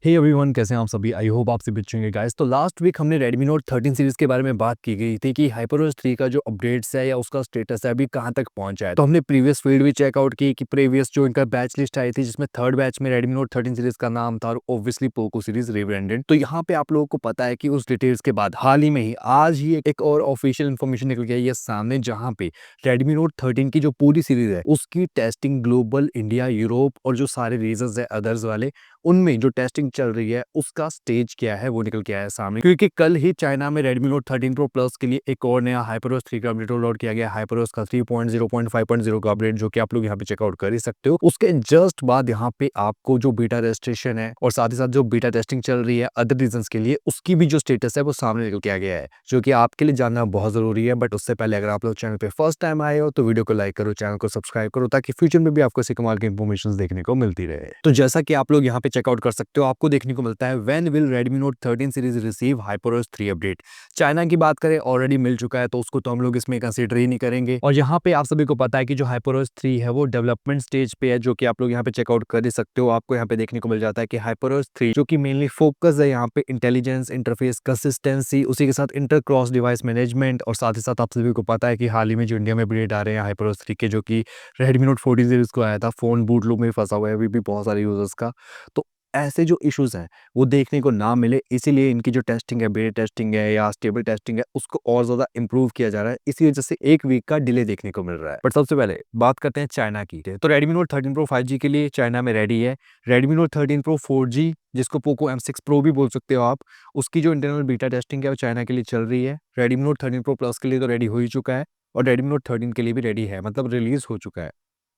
Hey everyone, कैसे हैं आप सभी। आई होप आप सभी अच्छे होंगे गाइस। तो लास्ट वीक हमने Redmi Note 13 सीरीज के बारे में बात की गई थी कि HyperOS 3 का जो अपडेट्स है या उसका स्टेटस है अभी कहां तक पहुंचा है। तो हमने प्रीवियस फील्ड भी चेकआउट की कि प्रीवियस जो इनका बैच लिस्ट आई थी जिसमें थर्ड बैच में Redmi Note 13 सीरीज का नाम था और ऑब्वियसली पोको सीरीज रिब्रांडेड। तो यहाँ पे आप लोगों को पता है कि उस डिटेल्स के बाद हाल ही में ही आज ही एक और ऑफिशियल इन्फॉर्मेशन निकल के आई है सामने, जहाँ पे Redmi Note 13 की जो पूरी सीरीज है उसकी टेस्टिंग ग्लोबल, इंडिया, यूरोप और जो सारे रीजन है अदर्स वाले, उनमें जो टेस्टिंग चल रही है उसका स्टेज क्या है वो निकल के आया है सामने। क्योंकि कल ही चाइना में Redmi Note 13 Pro Plus के लिए एक और नया HyperOS 3 का अपडेट रोल आउट किया गया। HyperOS का 3.0.5.0 का अपडेट जो कि आप लोग यहाँ पे चेकआउट कर ही सकते हो। उसके जस्ट बाद यहाँ पे आपको जो बीटा रजिस्ट्रेशन है और साथ ही साथ जो बीटा टेस्टिंग चल रही है अदर रीजंस के लिए, उसकी भी जो स्टेटस है वो सामने निकल के आ गया है, जो कि आपके लिए जानना बहुत जरूरी है। बट उससे पहले अगर आप लोग चैनल पे फर्स्ट टाइम आए हो तो वीडियो को लाइक करो, चैनल को सब्सक्राइब करो, ताकि फ्यूचर में भी आपको ऐसी कमाल की इन्फॉर्मेशन देखने को मिलती रहे। तो जैसा कि आप लोग यहाँ पे चेकआउट कर सकते हो, आपको देखने को मिलता है when will Redmi Note 13 series receive HyperOS 3 update. China की बात करें, ऑलरेडी मिल चुका है तो उसको तो हम लोग इसमें कंसीडर ही नहीं करेंगे। और यहाँ पे आप सभी को पता है कि जो HyperOS 3 है वो डेवलपमेंट स्टेज पे है, जो कि आप लोग यहाँ पे चेकआउट कर ही सकते हो। आपको यहाँ पे देखने को मिल जाता है कि HyperOS 3 जो कि मेनली फोकस है यहाँ पे इंटेलिजेंस, इंटरफेस कंसिस्टेंसी, उसी के साथ इंटर क्रॉस डिवाइस मैनेजमेंट, और साथ ही साथ आप सभी को पता है कि हाल ही में जो इंडिया में अपडेट आ रहे हैं HyperOS 3 के, जो कि Redmi Note 14 सीरीज को आया था, फोन बूट लूप में फंसा हुआ है अभी भी बहुत सारे यूजर्स का। तो ऐसे जो इश्यूज हैं वो देखने को ना मिले, इसीलिए इनकी जो टेस्टिंग है, बेटा टेस्टिंग है या स्टेबल टेस्टिंग है, उसको और ज्यादा इंप्रूव किया जा रहा है। इसी वजह से एक वीक का डिले देखने को मिल रहा है। बट सबसे पहले बात करते हैं चाइना की। तो Redmi Note 13 Pro 5G के लिए चाइना में रेडी है। Redmi Note 13 Pro 4G, जिसको पोको M6 Pro भी बोल सकते हो आप, उसकी जो इंटरनल बीटा टेस्टिंग है वो चाइना के लिए चल रही है। Redmi Note 13 Pro Plus के लिए तो रेडी हो ही चुका है और Redmi Note 13 के लिए भी रेडी है, मतलब रिलीज हो चुका है।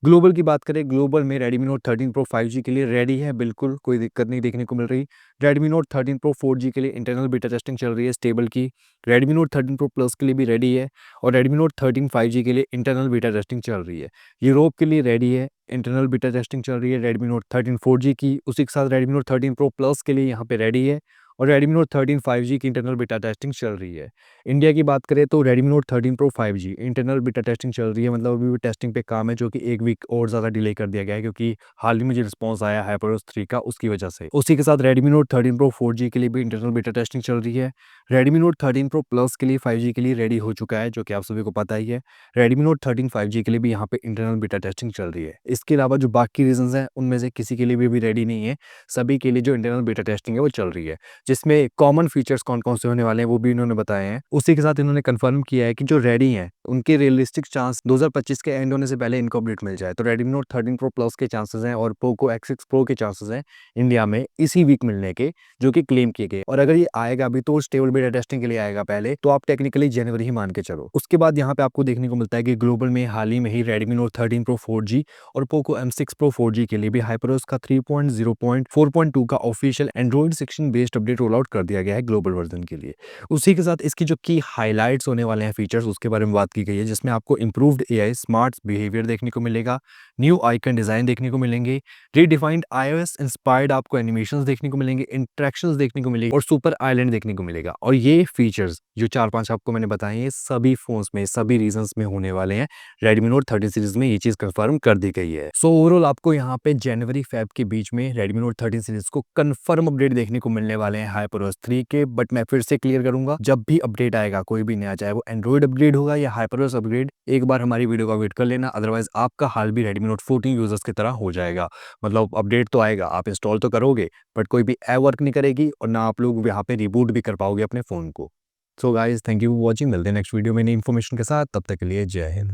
ग्लोबल की बात करें, ग्लोबल में Redmi Note 13 Pro 5G के लिए रेडी है, बिल्कुल कोई दिक्कत नहीं देखने को मिल रही। Redmi Note 13 Pro 4G के लिए इंटरनल बीटा टेस्टिंग चल रही है स्टेबल की। Redmi Note 13 Pro Plus के लिए भी रेडी है और Redmi Note 13 5G के लिए इंटरनल बीटा टेस्टिंग चल रही है। यूरोप के लिए रेडी है, इंटरनल बीटा टेस्टिंग चल रही है Redmi Note 13 4G की। उसी के साथ Redmi Note 13 Pro Plus के लिए यहाँ पे रेडी है और Redmi Note 13 5G की इंटरनल बीटा टेस्टिंग चल रही है। इंडिया की बात करें तो Redmi Note 13 Pro 5G internal beta testing चल रही है, मतलब अभी भी टेस्टिंग पे काम है, जो कि एक वीक और ज़्यादा डिले कर दिया गया है क्योंकि हाल ही में जो रिस्पॉन्स आया है HyperOS 3 का, उसकी वजह से। उसी के साथ Redmi Note 13 Pro 4G के लिए भी इंटरनल बीटा टेस्टिंग चल रही है। Redmi Note 13 Pro Plus के लिए 5G के लिए रेडी हो चुका है, जो कि आप सभी को पता ही है। Redmi Note 13 5G के लिए भी यहाँ पे इंटरनल बीटा टेस्टिंग चल रही है। इसके अलावा जो बाकी रीजंस हैं उनमें से किसी के लिए भी अभी रेडी नहीं है, सभी के लिए जो इंटरनल बीटा टेस्टिंग है वो चल रही है, जिसमें कॉमन फीचर्स कौन कौन से होने वाले हैं वो भी इन्होंने बताए हैं। उसी के साथ इन्होंने कंफर्म किया है कि जो रेडी हैं उनके रियलिस्टिक चांस 2025 के एंड होने से पहले इनको अपडेट मिल जाए। तो Redmi Note 13 Pro Plus के चांसेस हैं और पोको X6 Pro के चांसेस हैं इंडिया में इसी वीक मिलने के, जो कि क्लेम किए गए। और अगर ये आएगा अभी तो स्टेबल बीटा टेस्टिंग के लिए आएगा पहले, तो आप टेक्निकली जनवरी ही मान के चलो। उसके बाद यहाँ पे आपको देखने को मिलता है कि ग्लोबल में हाल ही में ही Redmi Note 13 Pro 4G और पोको M6 Pro 4G के लिए भी HyperOS का 3.0.4.2 का official Android 16 based update roll out कर दिया गया है ग्लोबल वर्जन के लिए। उसी के साथ इसकी जो की हाइलाइट्स होने वाले हैं फीचर्स, उसके बारे में बात की गई है, जिसमें आपको इंप्रूव्ड AI स्मार्ट बिहेवियर देखने को मिलेगा, न्यू आइकन डिजाइन देखने को मिलेंगे, रीडिफाइंड iOS इंस्पायर्ड आपको एनिमेशंस देखने को मिलेंगे, इंटरेक्शंस देखने को मिलेंगे और सुपर आइलैंड देखने को मिलेगा। और ये फीचर्स जो 4-5 आपको मैंने बताए हैं, सभी फोन्स में, सभी रीजंस में होने वाले हैं। Redmi Note 13 सीरीज में ये चीज कंफर्म कर दी गई है। सो ओवरऑल आपको यहाँ पे जनवरी फेब के बीच में Redmi Note 13 सीरीज को कंफर्म अपडेट देखने को मिलने वाले हैं HyperOS 3 के। बट मैं फिर से क्लियर करूंगा, जब भी अपडेट आएगा कोई भी नया, चाहे वो एंड्रॉइड अपग्रेड होगा या HyperOS अपग्रेड, एक बार हमारी वीडियो का वेट कर लेना, अदरवाइज आपका हाल भी Redmi Note 14 यूजर्स की तरह हो जाएगा। मतलब अपडेट तो आएगा, आप इंस्टॉल तो करोगे बट कोई भी ऐप वर्क नहीं करेगी और ना आप लोग यहाँ पे रिबूट भी कर पाओगे अपने फोन को। So guys, thank you for watching. मिलते हैं नेक्स्ट वीडियो में नई इन्फॉर्मेशन के साथ, तब तक के लिए जय हिंद।